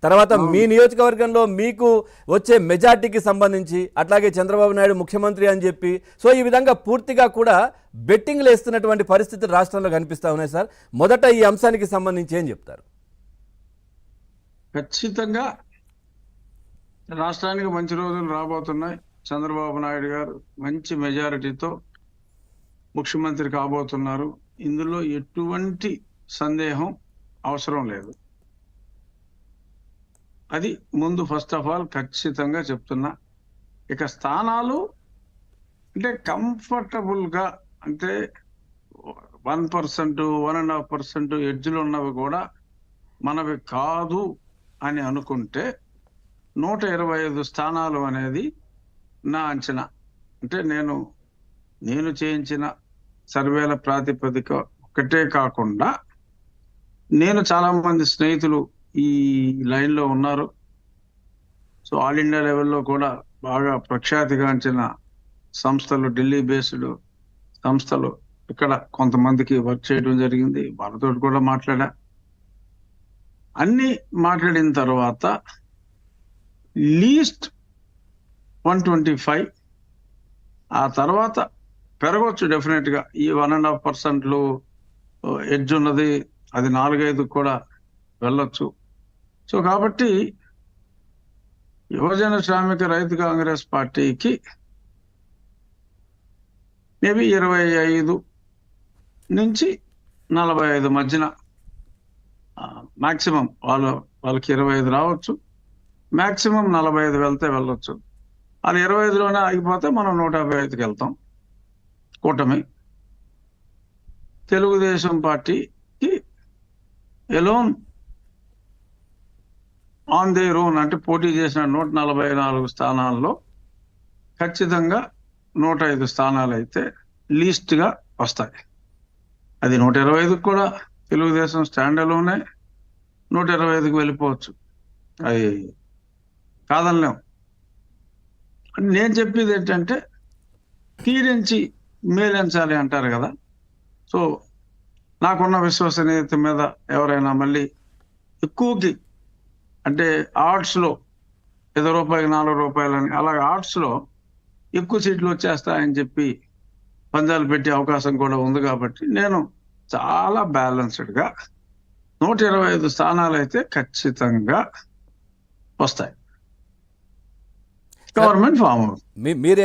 తర్వాత మీ నియోజకవర్గంలో మీకు వచ్చే మెజార్టీకి సంబంధించి, అట్లాగే చంద్రబాబు నాయుడు ముఖ్యమంత్రి అని చెప్పి, సో ఈ విధంగా పూర్తిగా కూడా బెట్టింగ్లు వేస్తున్నటువంటి పరిస్థితులు రాష్ట్రంలో కనిపిస్తూ ఉన్నాయి సార్. మొదట ఈ అంశానికి సంబంధించి ఏం చెప్తారు? ఖచ్చితంగా రాష్ట్రానికి మంచి రోజులు రాబోతున్నాయి. చంద్రబాబు నాయుడు గారు మంచి మెజారిటీతో ముఖ్యమంత్రి కాబోతున్నారు. ఇందులో ఎటువంటి సందేహం అవసరం లేదు. అది ముందు ఫస్ట్ ఆఫ్ ఆల్ ఖచ్చితంగా చెప్తున్నా. ఇక స్థానాలు అంటే కంఫర్టబుల్గా, అంటే 1%, 1.5% ఎడ్జ్లు ఉన్నవి కూడా మనవి కాదు అని అనుకుంటే 125 స్థానాలు అనేది నా అంచనా. అంటే నేను చేయించిన సర్వేల ప్రాతిపదిక ఒకటే కాకుండా, నేను చాలా మంది స్నేహితులు ఈ లైన్లో ఉన్నారు. సో ఆల్ ఇండియా లెవెల్లో కూడా బాగా ప్రఖ్యాతిగాంచిన సంస్థలు, ఢిల్లీ బేస్డ్ సంస్థలు ఇక్కడ కొంతమందికి వర్క్ చేయడం జరిగింది. వాళ్ళతో కూడా మాట్లాడా. అన్ని మాట్లాడిన తర్వాత లీస్ట్ 125, ఆ తర్వాత పెరగవచ్చు డెఫినెట్గా. ఈ 1.5% ఎడ్జ్ ఉన్నది, అది 4-5 కూడా వెళ్ళొచ్చు. సో కాబట్టి యువజన శ్రామిక రైతు కాంగ్రెస్ పార్టీకి మేబీ 25 నుంచి 45 మధ్యన మాక్సిమం వాళ్ళకి 25 రావచ్చు, మాక్సిమం 45 వెళ్తే వెళ్ళొచ్చు. అది 25లోనే ఆగిపోతే మనం 155కి వెళ్తాం. కూటమి తెలుగుదేశం పార్టీకి ఎలోన్ ఆన్ దేర్ ఓన్, అంటే పోటీ చేసిన 144 స్థానాల్లో ఖచ్చితంగా 105 స్థానాలు అయితే లీస్ట్గా వస్తాయి. అది 125కి కూడా తెలుగుదేశం స్టాండ్ అలోనే 125కి వెళ్ళిపోవచ్చు. అది కాదనలేం. నేను చెప్పేది ఏంటంటే కీరించి మేలించాలి అంటారు కదా. సో నాకున్న విశ్వసనీయత మీద ఎవరైనా మళ్ళీ ఎక్కువకి, అంటే ఆర్ట్స్లో ₹1, ₹4 అని అలాగే ఆర్ట్స్లో ఎక్కువ సీట్లు వచ్చేస్తాయని చెప్పి పందాలు పెట్టే అవకాశం కూడా ఉంది. కాబట్టి నేను చాలా బ్యాలెన్స్డ్గా 125 స్థానాలు అయితే ఖచ్చితంగా వస్తాయి. గవర్నమెంట్ ఫామ్ అవుతుంది. మీరేం